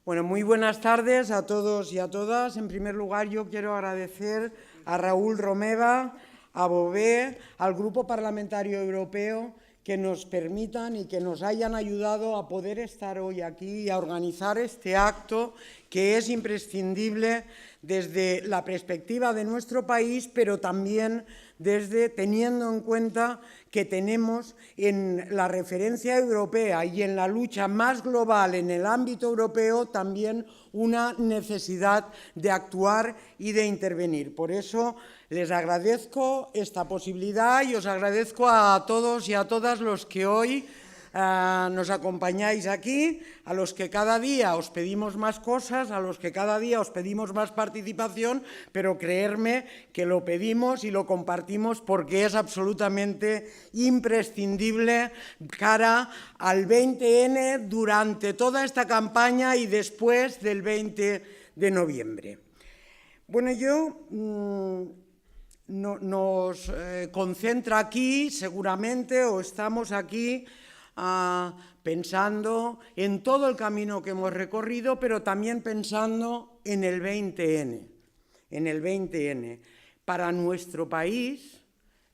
Bueno, muy buenas tardes a todos y a todas. En primer lugar, yo quiero agradecer a Raúl Romeva, a Bové, al Grupo Parlamentario Europeo, que nos permitan y que nos hayan ayudado a poder estar hoy aquí y a organizar este acto que es imprescindible desde la perspectiva de nuestro país, pero también teniendo en cuenta que tenemos en la referencia europea y en la lucha más global en el ámbito europeo también una necesidad de actuar y de intervenir. Por eso les agradezco esta posibilidad y os agradezco a todos y a todas los que hoy nos acompañáis aquí, a los que cada día os pedimos más cosas, a los que cada día os pedimos más participación, pero creerme que lo pedimos y lo compartimos porque es absolutamente imprescindible cara al 20N durante toda esta campaña y después del 20 de noviembre. Bueno, nos concentra aquí seguramente, o estamos aquí pensando en todo el camino que hemos recorrido, pero también pensando en el 20N. Para nuestro país,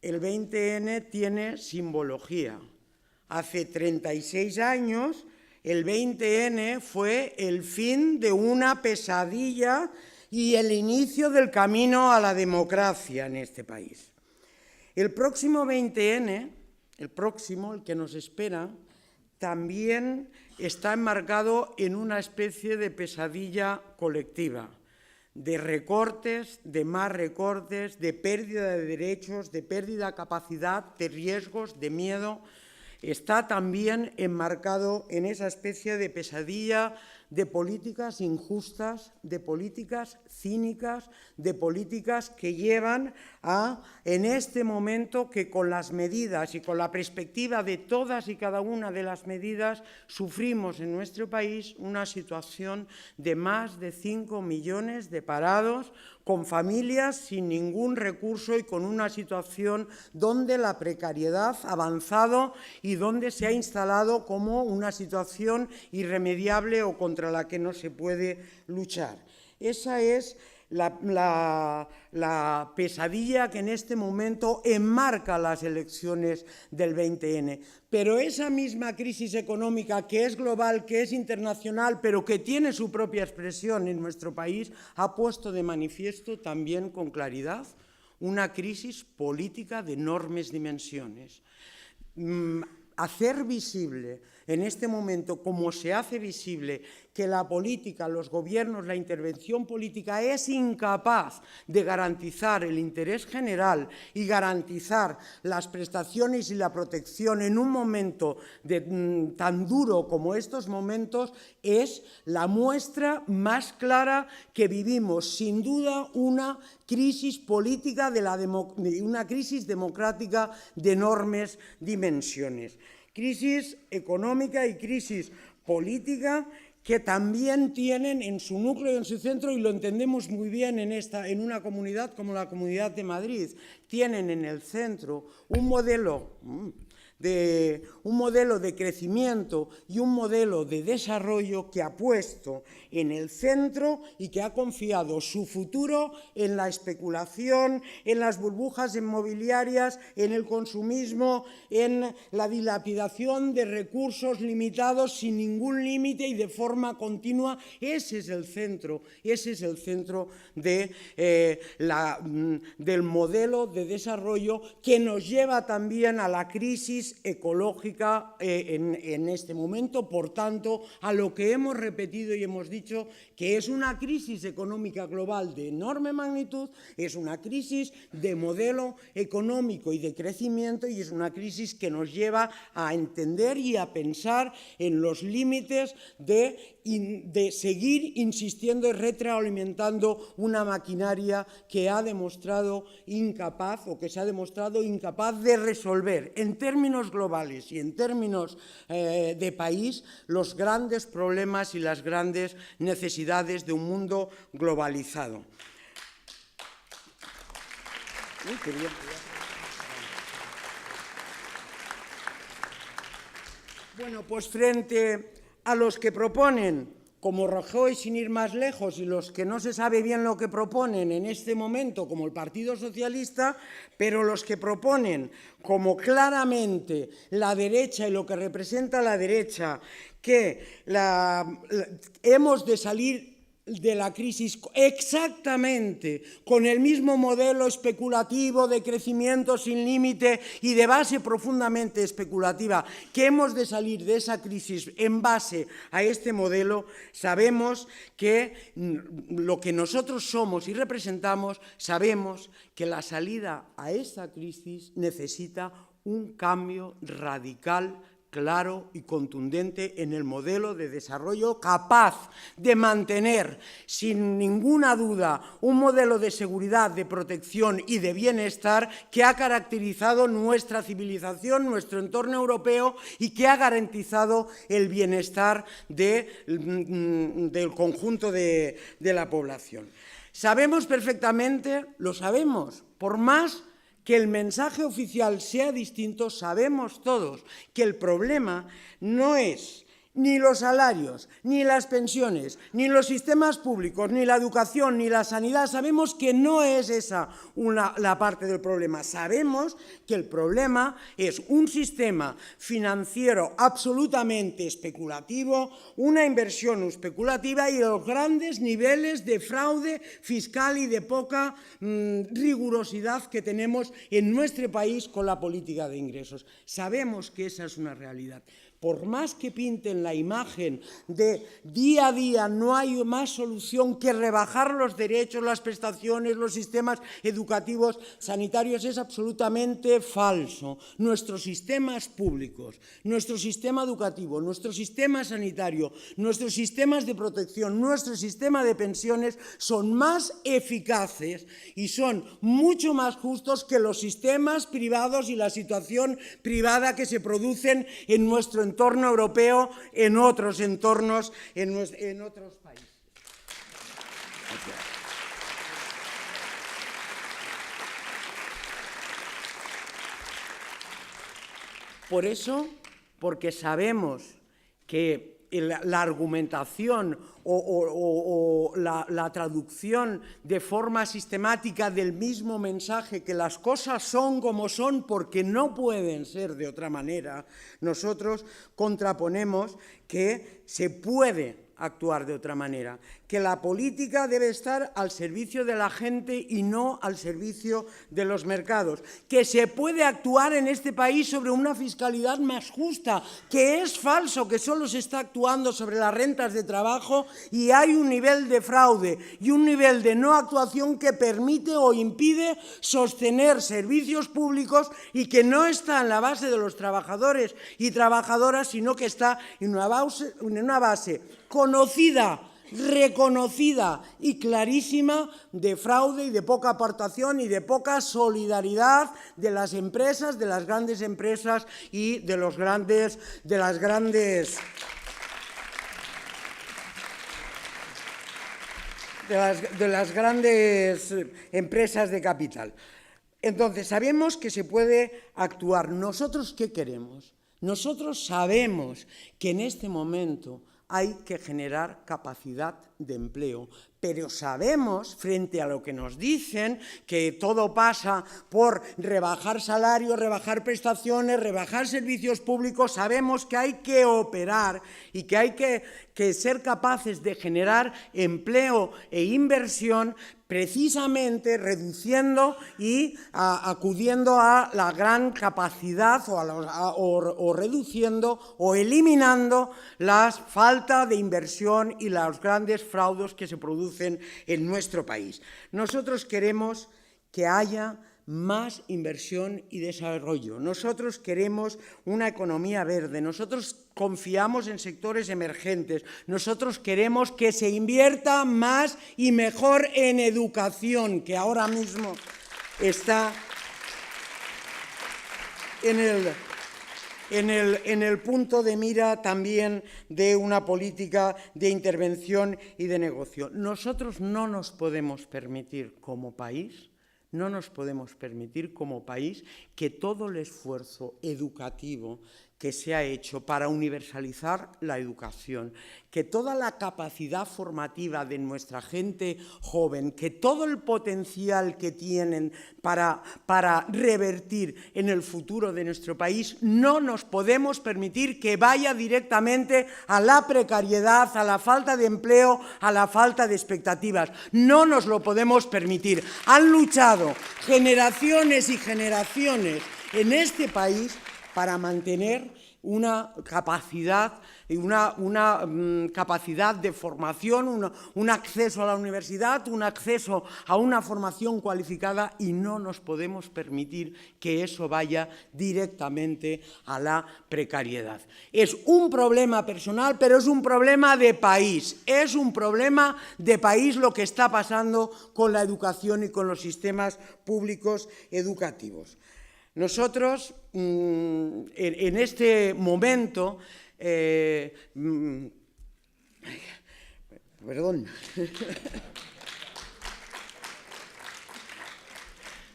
el 20N tiene simbología. Hace 36 años, el 20N fue el fin de una pesadilla y el inicio del camino a la democracia en este país. El próximo 20N, el que nos espera, también está enmarcado en una especie de pesadilla colectiva, de recortes, de más recortes, de pérdida de derechos, de pérdida de capacidad, de riesgos, de miedo. Está también enmarcado en esa especie de pesadilla de políticas injustas, de políticas cínicas, de políticas que llevan en este momento, que con las medidas y con la perspectiva de todas y cada una de las medidas, sufrimos en nuestro país una situación de más de 5 millones de parados, con familias sin ningún recurso y con una situación donde la precariedad ha avanzado y donde se ha instalado como una situación irremediable o contra la que no se puede luchar. Esa es la pesadilla que en este momento enmarca las elecciones del 20N. Pero esa misma crisis económica que es global, que es internacional, pero que tiene su propia expresión en nuestro país, ha puesto de manifiesto también con claridad una crisis política de enormes dimensiones. Hacer visible en este momento, como se hace visible, que la política, los gobiernos, la intervención política es incapaz de garantizar el interés general y garantizar las prestaciones y la protección en un momento tan duro como estos momentos, es la muestra más clara que vivimos, sin duda, una crisis política, una crisis democrática de enormes dimensiones. Crisis económica y crisis política que también tienen en su núcleo y en su centro, y lo entendemos muy bien en una comunidad como la Comunidad de Madrid, tienen en el centro un modelo de crecimiento y un modelo de desarrollo que ha puesto en el centro y que ha confiado su futuro en la especulación, en las burbujas inmobiliarias, en el consumismo, en la dilapidación de recursos limitados sin ningún límite y de forma continua. Ese es el centro del modelo de desarrollo que nos lleva también a la crisis ecológica en este momento, por tanto, a lo que hemos repetido y hemos dicho, que es una crisis económica global de enorme magnitud, es una crisis de modelo económico y de crecimiento, y es una crisis que nos lleva a entender y a pensar en los límites de seguir insistiendo y retroalimentando una maquinaria que ha demostrado incapaz, o que se ha demostrado incapaz de resolver en términos globales y en términos de país los grandes problemas y las grandes necesidades de un mundo globalizado. Bueno, pues frente a los que proponen como Rajoy, sin ir más lejos, y los que no se sabe bien lo que proponen en este momento, como el Partido Socialista, pero los que proponen como claramente la derecha y lo que representa la derecha, que hemos de salir de la crisis exactamente con el mismo modelo especulativo de crecimiento sin límite y de base profundamente especulativa, que hemos de salir de esa crisis en base a este modelo, sabemos que lo que nosotros somos y representamos, sabemos que la salida a esa crisis necesita un cambio radical, claro y contundente en el modelo de desarrollo capaz de mantener sin ninguna duda un modelo de seguridad, de protección y de bienestar que ha caracterizado nuestra civilización, nuestro entorno europeo y que ha garantizado el bienestar del conjunto de la población. Sabemos perfectamente, lo sabemos, por más que el mensaje oficial sea distinto, sabemos todos que el problema no es ni los salarios, ni las pensiones, ni los sistemas públicos, ni la educación, ni la sanidad. Sabemos que no es esa la parte del problema. Sabemos que el problema es un sistema financiero absolutamente especulativo, una inversión especulativa y los grandes niveles de fraude fiscal y de poca rigurosidad que tenemos en nuestro país con la política de ingresos. Sabemos que esa es una realidad. Por más que pinten la imagen de día a día no hay más solución que rebajar los derechos, las prestaciones, los sistemas educativos, sanitarios, es absolutamente falso. Nuestros sistemas públicos, nuestro sistema educativo, nuestro sistema sanitario, nuestros sistemas de protección, nuestro sistema de pensiones son más eficaces y son mucho más justos que los sistemas privados y la situación privada que se producen en nuestro entorno europeo, en otros entornos, en otros países. Por eso, porque sabemos que la argumentación o la traducción de forma sistemática del mismo mensaje, que las cosas son como son porque no pueden ser de otra manera, nosotros contraponemos que se puede actuar de otra manera, que la política debe estar al servicio de la gente y no al servicio de los mercados, que se puede actuar en este país sobre una fiscalidad más justa, que es falso que solo se está actuando sobre las rentas de trabajo y hay un nivel de fraude y un nivel de no actuación que permite o impide sostener servicios públicos y que no está en la base de los trabajadores y trabajadoras, sino que está en una base conocida, reconocida y clarísima de fraude y de poca aportación y de poca solidaridad de las empresas, de las grandes empresas y de las grandes empresas de capital. Entonces, sabemos que se puede actuar. ¿Nosotros qué queremos? Nosotros sabemos que en este momento hay que generar capacidad de empleo, pero sabemos, frente a lo que nos dicen, que todo pasa por rebajar salarios, rebajar prestaciones, rebajar servicios públicos, sabemos que hay que operar y que hay que ser capaces de generar empleo e inversión precisamente reduciendo y acudiendo a la gran capacidad o reduciendo o eliminando la falta de inversión y los grandes fraudes que se producen en nuestro país. Nosotros queremos que haya más inversión y desarrollo. Nosotros queremos una economía verde, nosotros confiamos en sectores emergentes, nosotros queremos que se invierta más y mejor en educación, que ahora mismo está en el punto de mira también de una política de intervención y de negocio. Nosotros no nos podemos permitir como país que todo el esfuerzo educativo que se ha hecho para universalizar la educación, que toda la capacidad formativa de nuestra gente joven, que todo el potencial que tienen para revertir en el futuro de nuestro país, no nos podemos permitir que vaya directamente a la precariedad, a la falta de empleo, a la falta de expectativas. No nos lo podemos permitir. Han luchado generaciones y generaciones en este país para mantener una capacidad de formación, un acceso a la universidad, un acceso a una formación cualificada, y no nos podemos permitir que eso vaya directamente a la precariedad. Es un problema personal, pero es un problema de país. Es un problema de país lo que está pasando con la educación y con los sistemas públicos educativos. Nosotros, en este momento, perdón.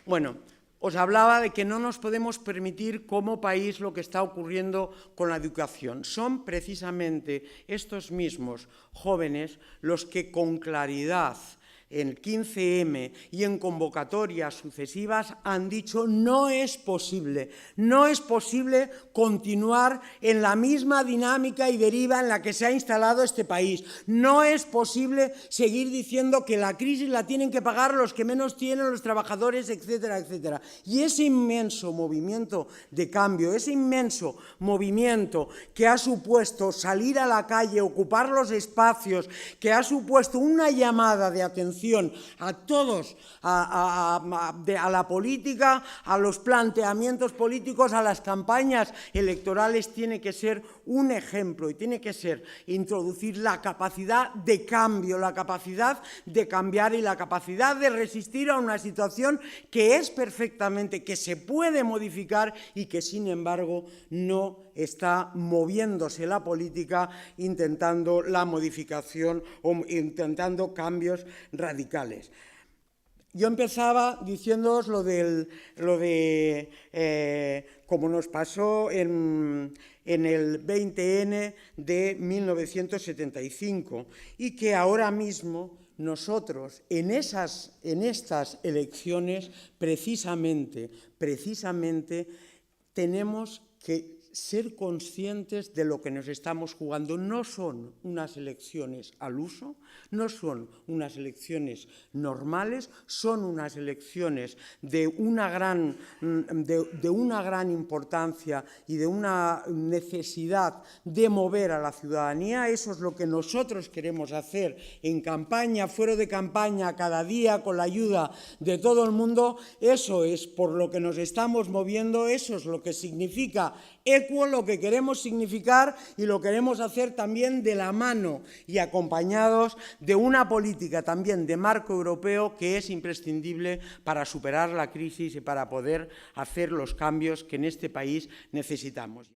Bueno, os hablaba de que no nos podemos permitir como país lo que está ocurriendo con la educación. Son precisamente estos mismos jóvenes los que con claridad en 15M y en convocatorias sucesivas han dicho: no es posible continuar en la misma dinámica y deriva en la que se ha instalado este país. No es posible seguir diciendo que la crisis la tienen que pagar los que menos tienen, los trabajadores, etcétera, etcétera. Y ese inmenso movimiento de cambio, ese inmenso movimiento que ha supuesto salir a la calle, ocupar los espacios, que ha supuesto una llamada de atención a todos, a la política, a los planteamientos políticos, a las campañas electorales, tiene que ser un ejemplo y tiene que ser introducir la capacidad de cambio, la capacidad de cambiar y la capacidad de resistir a una situación que es perfectamente, que se puede modificar y que sin embargo no está moviéndose la política intentando la modificación o intentando cambios radicales. Yo empezaba diciéndoos lo de como nos pasó en el 20N de 1975 y que ahora mismo nosotros en estas elecciones precisamente tenemos que ser conscientes de lo que nos estamos jugando. No son unas elecciones al uso, no son unas elecciones normales, son unas elecciones de una gran importancia y de una necesidad de mover a la ciudadanía. Eso es lo que nosotros queremos hacer en campaña, fuera de campaña, cada día, con la ayuda de todo el mundo. Eso es por lo que nos estamos moviendo, eso es lo que significa EQUO, lo que queremos significar, y lo queremos hacer también de la mano y acompañados de una política también de marco europeo que es imprescindible para superar la crisis y para poder hacer los cambios que en este país necesitamos.